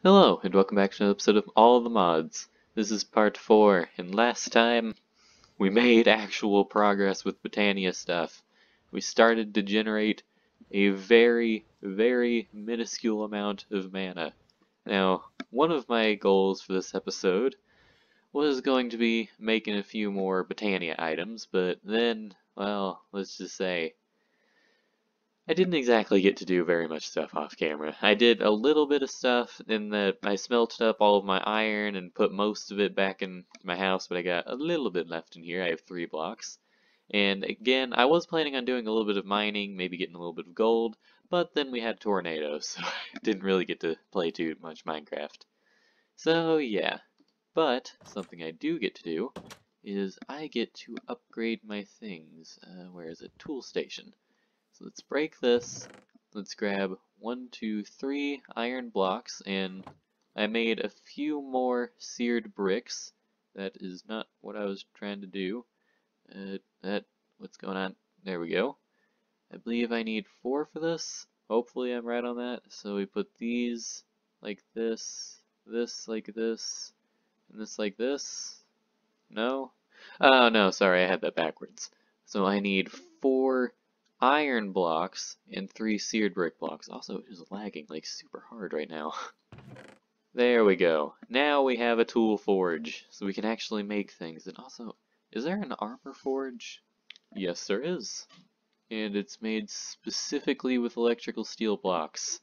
Hello, and welcome back to another episode of All of the Mods. This is part 4, and last time we made actual progress with Botania stuff. We started to generate a very, very minuscule amount of mana. Now, one of my goals for this episode was going to be making a few more Botania items, but then, well, let's just say, I didn't exactly get to do very much stuff off camera. I did a little bit of stuff in that I smelted up all of my iron and put most of it back in my house, but I got a little bit left in here. I have 3 blocks. And again, I was planning on doing a little bit of mining, maybe getting a little bit of gold, but then we had tornadoes, so I didn't really get to play too much Minecraft. So yeah, but something I do get to do is I get to upgrade my things. Where is it? Tool station. So let's break this. Let's grab 1, 2, 3 iron blocks, and I made a few more seared bricks. That is not what I was trying to do. What's going on? There we go. I believe I need 4 for this. Hopefully I'm right on that. So we put these like this like this, and this like this. No? Oh no, sorry, I had that backwards. So I need 4 iron blocks and 3 seared brick blocks. Also, it is lagging like super hard right now. There we go. Now we have a tool forge, so we can actually make things. And also, is there an armor forge? Yes, there is. And it's made specifically with electrical steel blocks.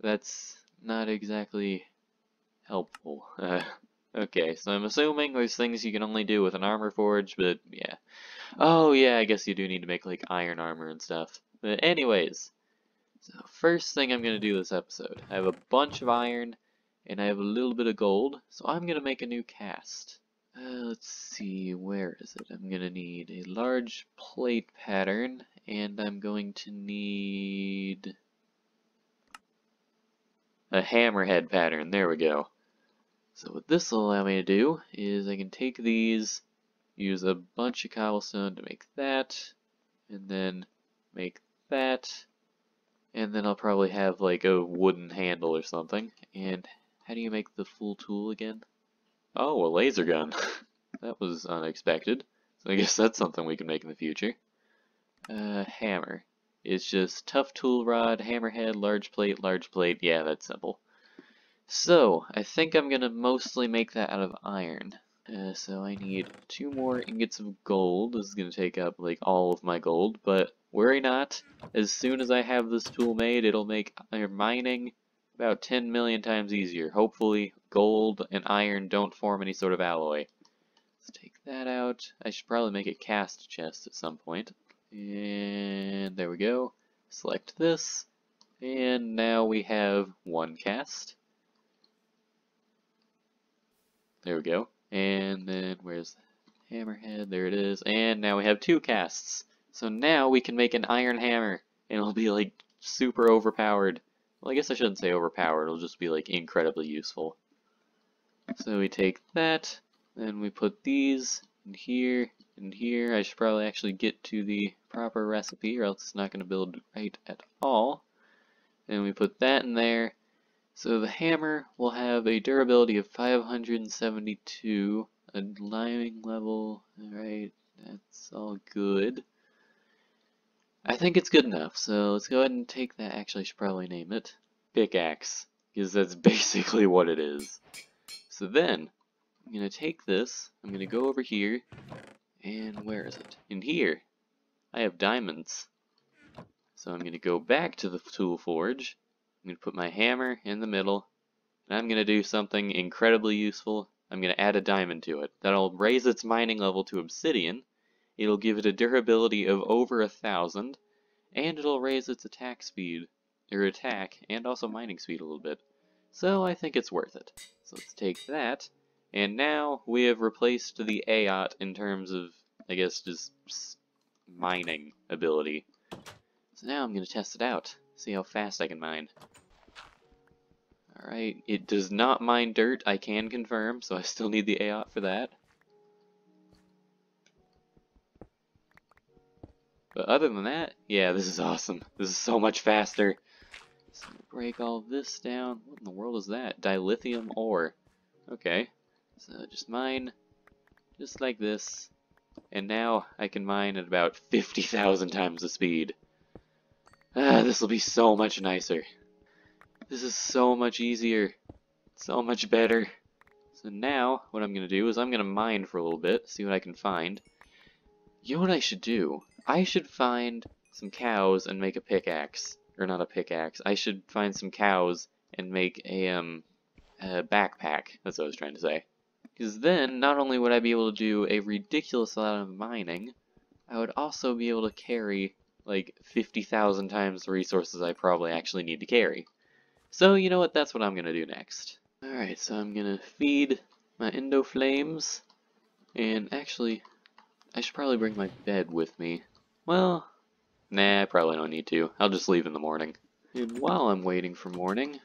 That's not exactly helpful. Okay, so I'm assuming there's things you can only do with an armor forge, but yeah. Oh yeah, I guess you do need to make like iron armor and stuff. But anyways, so first thing I'm gonna do this episode, I have a bunch of iron and I have a little bit of gold, so I'm gonna make a new cast. Let's see, where is it? I'm gonna need a large plate pattern, and I'm going to need a hammerhead pattern. There we go. So what this will allow me to do is I can take these, use a bunch of cobblestone to make that, and then make that, and then I'll probably have like a wooden handle or something. And how do you make the full tool again? Oh, a laser gun. That was unexpected. So I guess that's something we can make in the future. Hammer. It's just tough tool rod, hammerhead, large plate. Yeah, that's simple. So, I think I'm gonna mostly make that out of iron. So I need 2 more ingots of gold. This is gonna take up like all of my gold, but worry not. As soon as I have this tool made, it'll make mining about 10 million times easier. Hopefully, gold and iron don't form any sort of alloy. Let's take that out. I should probably make a cast chest at some point. And there we go. Select this. And now we have 1 cast. There we go. And then where's the hammerhead? There it is. And now we have 2 casts. So now we can make an iron hammer. And it'll be like super overpowered. Well, I guess I shouldn't say overpowered. It'll just be like incredibly useful. So we take that. Then we put these in here and here. I should probably actually get to the proper recipe or else it's not going to build right at all. And we put that in there. So the hammer will have a durability of 572, a liming level, alright, that's all good. I think it's good enough, so let's go ahead and take that. Actually, I should probably name it Pickaxe, because that's basically what it is. So then, I'm going to take this, I'm going to go over here, and where is it? In here, I have diamonds. So I'm going to go back to the tool forge. I'm going to put my hammer in the middle, and I'm going to do something incredibly useful. I'm going to add a diamond to it. That'll raise its mining level to obsidian, it'll give it a durability of over 1,000, and it'll raise its attack speed, or attack, and also mining speed a little bit. So I think it's worth it. So let's take that, and now we have replaced the AOT in terms of, I guess, just mining ability. So now I'm going to test it out, see how fast I can mine. Alright, it does not mine dirt, I can confirm, so I still need the AOT for that. But other than that, yeah, this is awesome. This is so much faster. So break all this down. What in the world is that? Dilithium ore. Okay. So just mine, just like this. And now I can mine at about 50,000 times the speed. This will be so much nicer. This is so much easier. So much better. So now, what I'm going to do is I'm going to mine for a little bit, see what I can find. You know what I should do? I should find some cows and make a pickaxe. Or not a pickaxe. I should find some cows and make a backpack. That's what I was trying to say. Because then, not only would I be able to do a ridiculous amount of mining, I would also be able to carry like 50,000 times the resources I probably actually need to carry. So, you know what? That's what I'm going to do next. Alright, so I'm going to feed my Endoflames. And actually, I should probably bring my bed with me. Well, nah, I probably don't need to. I'll just leave in the morning. And while I'm waiting for morning,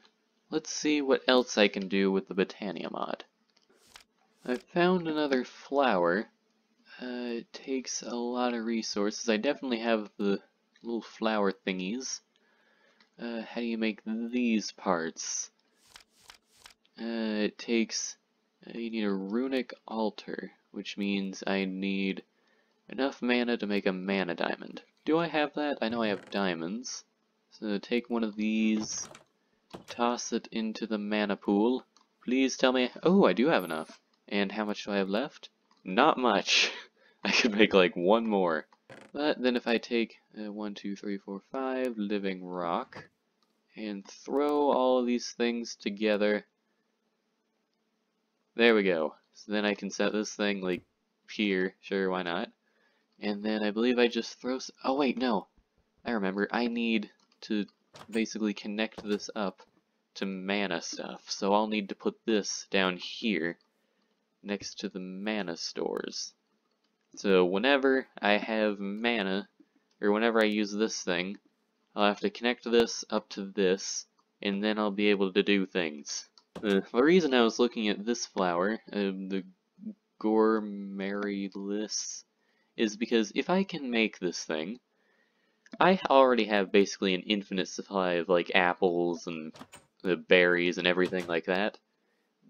let's see what else I can do with the Botania mod. I found another flower. It takes a lot of resources. I definitely have the little flower thingies. How do you make these parts? It takes... you need a runic altar, which means I need enough mana to make a mana diamond. Do I have that? I know I have diamonds. So take one of these, toss it into the mana pool. Please tell me... Oh, I do have enough. And how much do I have left? Not much. I could make like one more. But then if I take 1, 2, 3, 4, 5 living rock and throw all of these things together, there we go. So then I can set this thing like here, sure, why not? And then I believe I just throw... Oh wait, no. I remember, I need to basically connect this up to mana stuff. So I'll need to put this down here next to the mana stores. So whenever I have mana, or whenever I use this thing, I'll have to connect this up to this, and then I'll be able to do things. The reason I was looking at this flower, the Gormarilis, is because if I can make this thing, I already have basically an infinite supply of like apples and the berries and everything like that.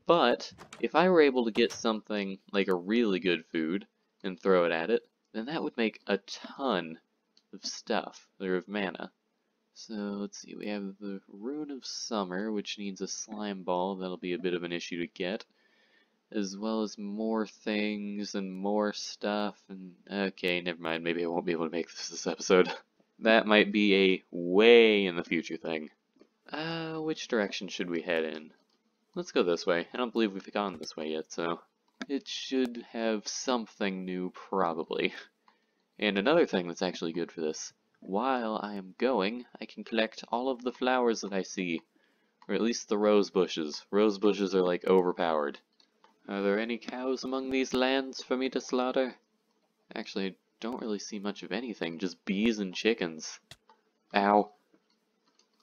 But if I were able to get something like a really good food and throw it at it, then that would make a ton of stuff, or of mana. So let's see, we have the Rune of Summer, which needs a slime ball. That'll be a bit of an issue to get. As well as more things and more stuff, and okay, never mind, maybe I won't be able to make this episode. That might be a way in the future thing. Which direction should we head in? Let's go this way. I don't believe we've gone this way yet, so it should have something new, probably. And another thing that's actually good for this, while I am going, I can collect all of the flowers that I see. Or at least the rose bushes. Rose bushes are like overpowered. Are there any cows among these lands for me to slaughter? Actually, I don't really see much of anything, just bees and chickens. Ow.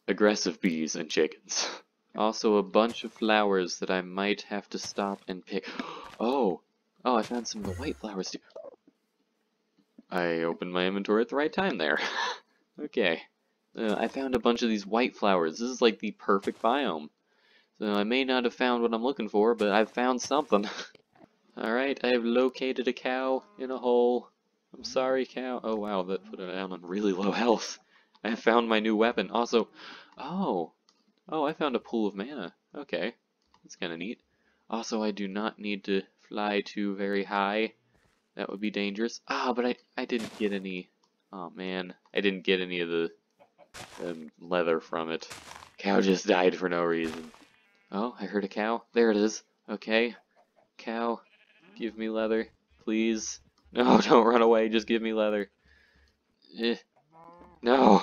Aggressive bees and chickens. Also a bunch of flowers that I might have to stop and pick. Oh! Oh, I found some of the white flowers too. I opened my inventory at the right time there. Okay. I found a bunch of these white flowers. This is like the perfect biome. So I may not have found what I'm looking for, but I've found something. Alright, I have located a cow in a hole. I'm sorry, cow. Oh wow, that put it down on really low health. I found my new weapon. Also, oh, I found a pool of mana. Okay, that's kind of neat. Also, I do not need to fly too very high. That would be dangerous. Ah, but I didn't get any. Oh man, I didn't get any of the leather from it. Cow just died for no reason. Oh, I heard a cow. There it is. Okay. Cow, give me leather, please. No, don't run away. Just give me leather. No,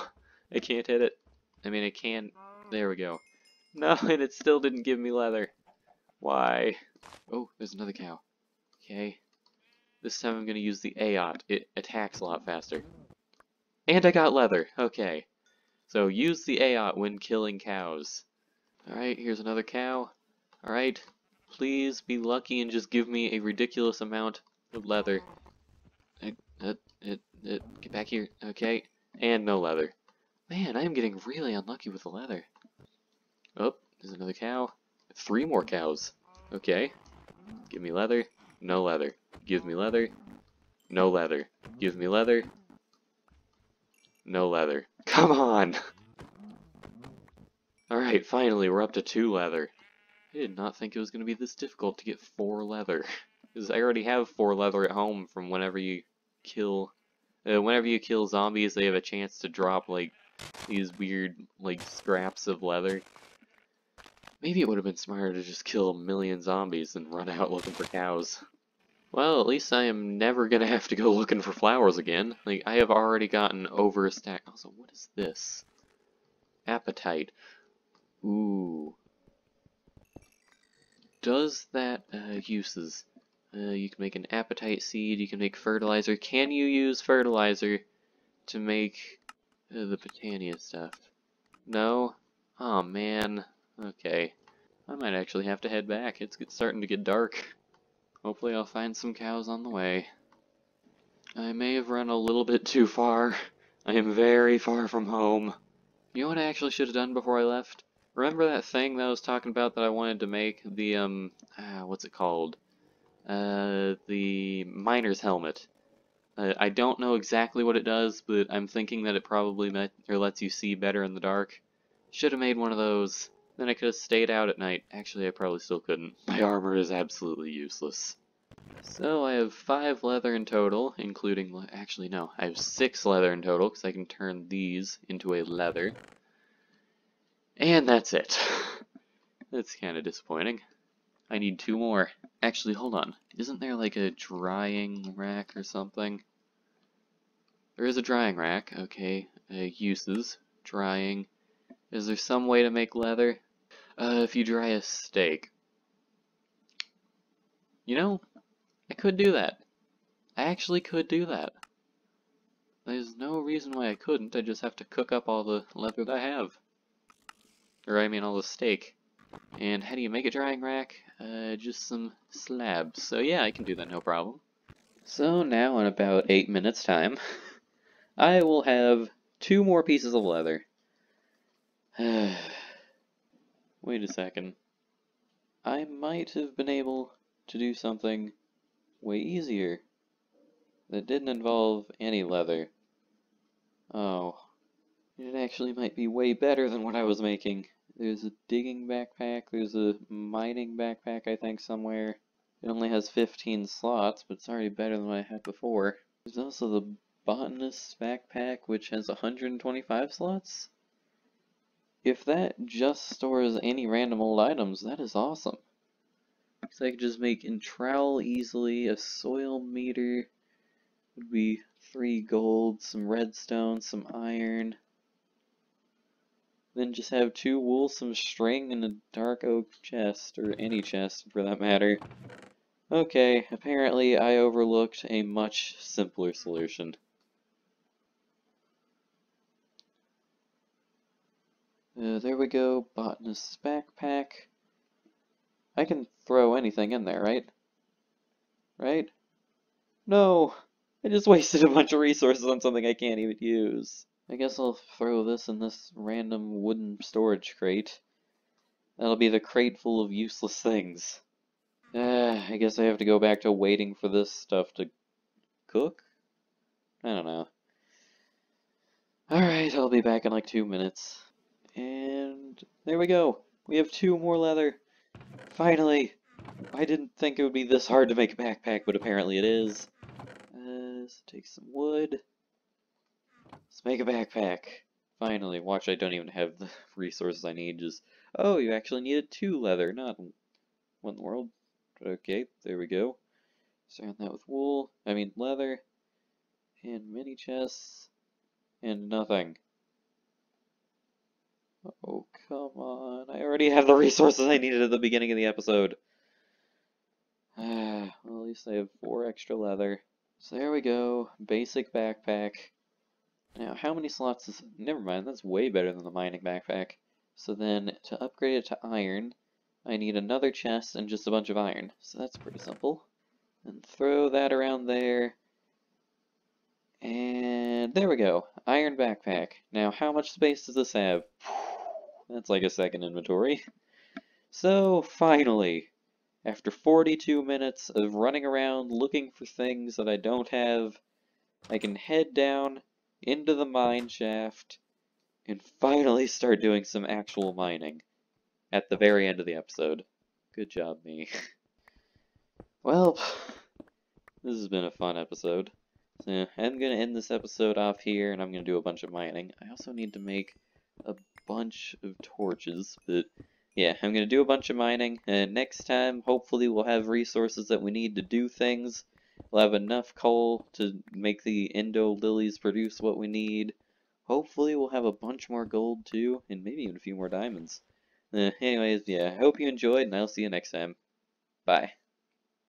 I can't hit it. I mean, I can. There we go. No, and it still didn't give me leather. Why? Oh, there's another cow. Okay. This time I'm going to use the Aot. It attacks a lot faster. And I got leather. Okay. So use the Aot when killing cows. Alright, here's another cow. Alright, please be lucky and just give me a ridiculous amount of leather. Get back here. Okay, and no leather. Man, I am getting really unlucky with the leather. Oh, there's another cow. 3 more cows. Okay. Give me leather. No leather. Give me leather. No leather. Give me leather. No leather. Come on! Alright, finally, we're up to 2 leather. I did not think it was going to be this difficult to get 4 leather. Because I already have 4 leather at home from whenever you kill... whenever you kill zombies, they have a chance to drop, like, these weird, like, scraps of leather. Maybe it would have been smarter to just kill a million zombies than run out looking for cows. Well, at least I am never gonna have to go looking for flowers again. Like, I have already gotten over a stack. Also, what is this? Appetite. Ooh. Does that, uses. You can make an appetite seed, you can make fertilizer. Can you use fertilizer to make the Botania stuff? No? Oh man. Okay. I might actually have to head back. It's starting to get dark. Hopefully I'll find some cows on the way. I may have run a little bit too far. I am very far from home. You know what I actually should have done before I left? Remember that thing that I was talking about that I wanted to make? The, what's it called? The miner's helmet. I don't know exactly what it does, but I'm thinking that it probably lets you see better in the dark. Should have made one of those. Then I could have stayed out at night. Actually, I probably still couldn't. My armor is absolutely useless. So I have 5 leather in total, including... Actually, no. I have 6 leather in total, because I can turn these into a leather. And that's it. That's kind of disappointing. I need 2 more. Actually, hold on. Isn't there like a drying rack or something? There is a drying rack. Okay. Uses. Drying. Is there some way to make leather? If you dry a steak. You know, I could do that. I actually could do that. There's no reason why I couldn't. I just have to cook up all the leather that I have. Or I mean all the steak. And how do you make a drying rack? Just some slabs. So yeah, I can do that, no problem. So now in about 8 minutes time, I will have 2 more pieces of leather. Wait a second. I might have been able to do something way easier that didn't involve any leather. Oh, it actually might be way better than what I was making. There's a digging backpack, there's a mining backpack I think somewhere. It only has 15 slots, but it's already better than what I had before. There's also the botanist's backpack, which has 125 slots. If that just stores any random old items, that is awesome. So I could just make in trowel easily, a soil meter would be 3 gold, some redstone, some iron. Then just have 2 wool, some string, and a dark oak chest, or any chest for that matter. Okay, apparently I overlooked a much simpler solution. There we go, botanist's backpack. I can throw anything in there, right? Right? No! I just wasted a bunch of resources on something I can't even use. I guess I'll throw this in this random wooden storage crate. That'll be the crate full of useless things. I guess I have to go back to waiting for this stuff to cook? I don't know. Alright, I'll be back in like 2 minutes. And there we go. We have 2 more leather. Finally! I didn't think it would be this hard to make a backpack, but apparently it is. Let's take some wood. Let's make a backpack. Finally. Watch, I don't even have the resources I need. Just, oh, you actually needed 2 leather, not 1 in the world. Okay, there we go. Surround that with wool. I mean leather. And mini chests. And nothing. Oh, come on. I already have the resources I needed at the beginning of the episode. Well, at least I have 4 extra leather. So there we go. Basic backpack. Now, how many slots is... Never mind, that's way better than the mining backpack. So then, to upgrade it to iron, I need another chest and just a bunch of iron. So that's pretty simple. And throw that around there. And there we go. Iron backpack. Now, how much space does this have? That's like a second inventory. So, finally, after 42 minutes of running around looking for things that I don't have, I can head down into the mine shaft and finally start doing some actual mining at the very end of the episode. Good job, me. Well, this has been a fun episode. So I'm going to end this episode off here, and I'm going to do a bunch of mining. I also need to make a bunch of torches, but yeah, I'm going to do a bunch of mining, and next time, hopefully we'll have resources that we need to do things. We'll have enough coal to make the Endo lilies produce what we need. Hopefully we'll have a bunch more gold too, and maybe even a few more diamonds. Anyways, yeah, I hope you enjoyed, and I'll see you next time. Bye.